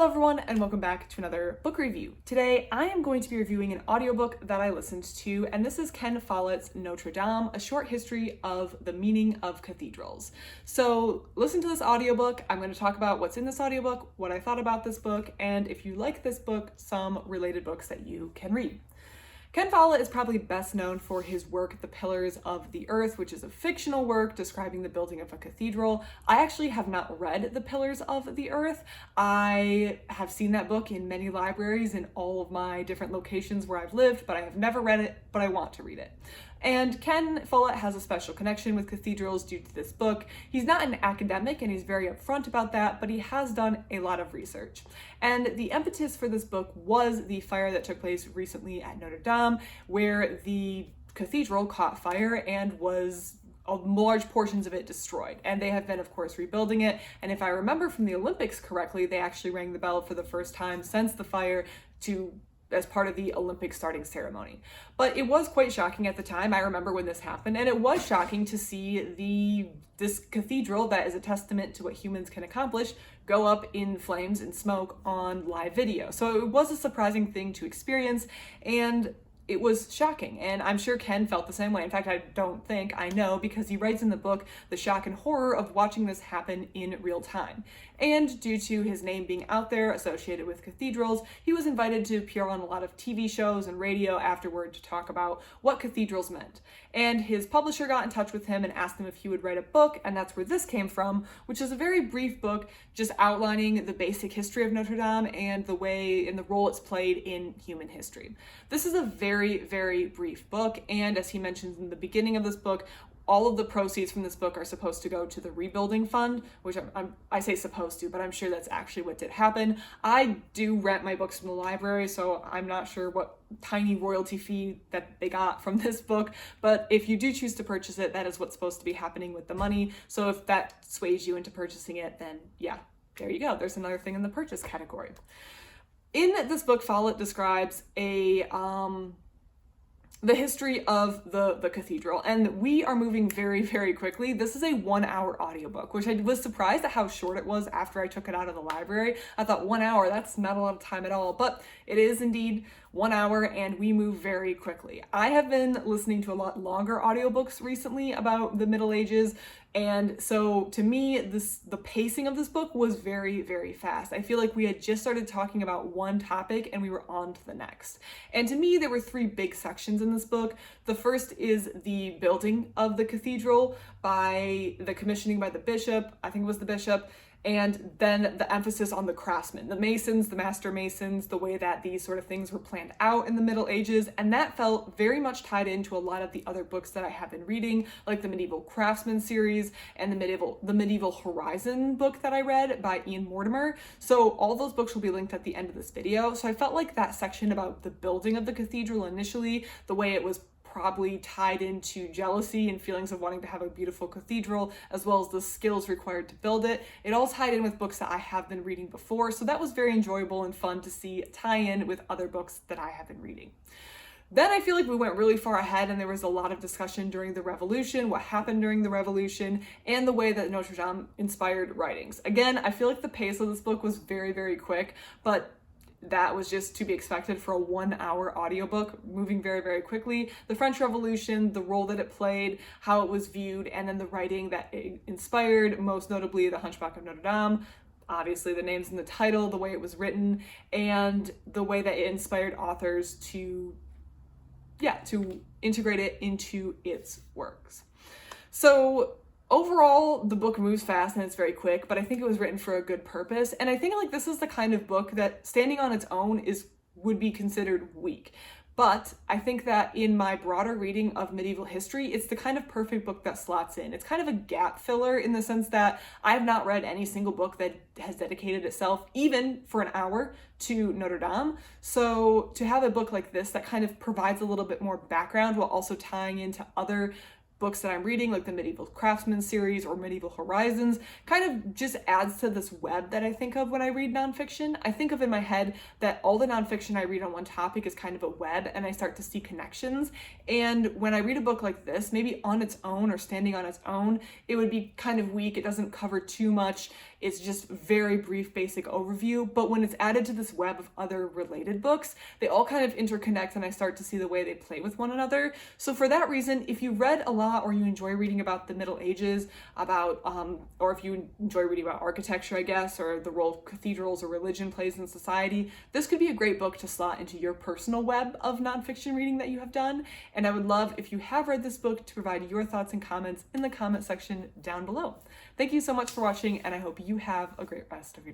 Hello everyone and welcome back to another book review. Today I am going to be reviewing an audiobook that I listened to, and this is Ken Follett's Notre Dame, a short history of the meaning of cathedrals. So listen to this audiobook. I'm going to talk about what's in this audiobook, what I thought about this book, and if you like this book, some related books that you can read. Ken Follett is probably best known for his work, The Pillars of the Earth, which is a fictional work describing the building of a cathedral. I actually have not read The Pillars of the Earth. I have seen that book in many libraries in all of my different locations where I've lived, but I have never read it, but I want to read it. And Ken Follett has a special connection with cathedrals due to this book. He's not an academic and he's very upfront about that, but he has done a lot of research. And the impetus for this book was the fire that took place recently at Notre Dame, where the cathedral caught fire and was large portions of it destroyed. And they have been, of course, rebuilding it. And if I remember from the Olympics correctly, they actually rang the bell for the first time since the fire as part of the Olympic starting ceremony. But it was quite shocking at the time. I remember when this happened, and it was shocking to see this cathedral that is a testament to what humans can accomplish go up in flames and smoke on live video. So it was a surprising thing to experience, and it was shocking, and I'm sure Ken felt the same way. In fact, I know, because he writes in the book the shock and horror of watching this happen in real time. And due to his name being out there associated with cathedrals, he was invited to appear on a lot of TV shows and radio afterward to talk about what cathedrals meant. And his publisher got in touch with him and asked him if he would write a book, and that's where this came from, which is a very brief book just outlining the basic history of Notre Dame and the way and the role it's played in human history. This is a very, very brief book, and as he mentions in the beginning of this book, all of the proceeds from this book are supposed to go to the rebuilding fund, which I say supposed to, but I'm sure that's actually what did happen. I do rent my books from the library, so I'm not sure what tiny royalty fee that they got from this book, but if you do choose to purchase it, that is what's supposed to be happening with the money. So if that sways you into purchasing it, then yeah, there you go. There's another thing in the purchase category. In this book, Follett describes the history of the cathedral, and we are moving very, very quickly. This is a 1-hour audiobook, which I was surprised at how short it was after I took it out of the library. I thought 1 hour, that's not a lot of time at all, but it is indeed 1 hour, and we move very quickly. I have been listening to a lot longer audiobooks recently about the Middle Ages, and so to me, the pacing of this book was very, very fast. I feel like we had just started talking about one topic and we were on to the next. And to me, there were 3 big sections in this book. The first is the building of the cathedral by the commissioning by the bishop, I think it was the bishop, and then the emphasis on the craftsmen, the masons, the master masons, the way that these sort of things were planned out in the Middle Ages. And that felt very much tied into a lot of the other books that I have been reading, like the Medieval Craftsman series and the Medieval Horizon book that I read by Ian Mortimer. So all those books will be linked at the end of this video. So I felt like that section about the building of the cathedral initially, the way it was probably tied into jealousy and feelings of wanting to have a beautiful cathedral, as well as the skills required to build it. It all tied in with books that I have been reading before, so that was very enjoyable and fun to see tie in with other books that I have been reading. Then I feel like we went really far ahead, and there was a lot of discussion during the Revolution, what happened during the Revolution, and the way that Notre Dame inspired writings. Again, I feel like the pace of this book was very, very quick, but that was just to be expected for a 1-hour audiobook, moving very, very quickly. The French Revolution, the role that it played, how it was viewed, and then the writing that it inspired, most notably The Hunchback of Notre Dame, obviously the names in the title, the way it was written, and the way that it inspired authors to integrate it into its works. So overall, the book moves fast and it's very quick, but I think it was written for a good purpose. And I think like this is the kind of book that standing on its own would be considered weak. But I think that in my broader reading of medieval history, it's the kind of perfect book that slots in. It's kind of a gap filler in the sense that I have not read any single book that has dedicated itself, even for an hour, to Notre Dame. So to have a book like this that kind of provides a little bit more background while also tying into other books that I'm reading, like the Medieval Craftsman series or Medieval Horizons, kind of just adds to this web that I think of when I read nonfiction. I think of in my head that all the nonfiction I read on one topic is kind of a web, and I start to see connections. And when I read a book like this, maybe on its own or standing on its own, it would be kind of weak. It doesn't cover too much. It's just very brief, basic overview. But when it's added to this web of other related books, they all kind of interconnect, and I start to see the way they play with one another. So for that reason, if you read a lot or you enjoy reading about the Middle Ages, or if you enjoy reading about architecture, I guess, or the role cathedrals or religion plays in society, this could be a great book to slot into your personal web of nonfiction reading that you have done. And I would love, if you have read this book, to provide your thoughts and comments in the comment section down below. Thank you so much for watching, and I hope you have a great rest of your day.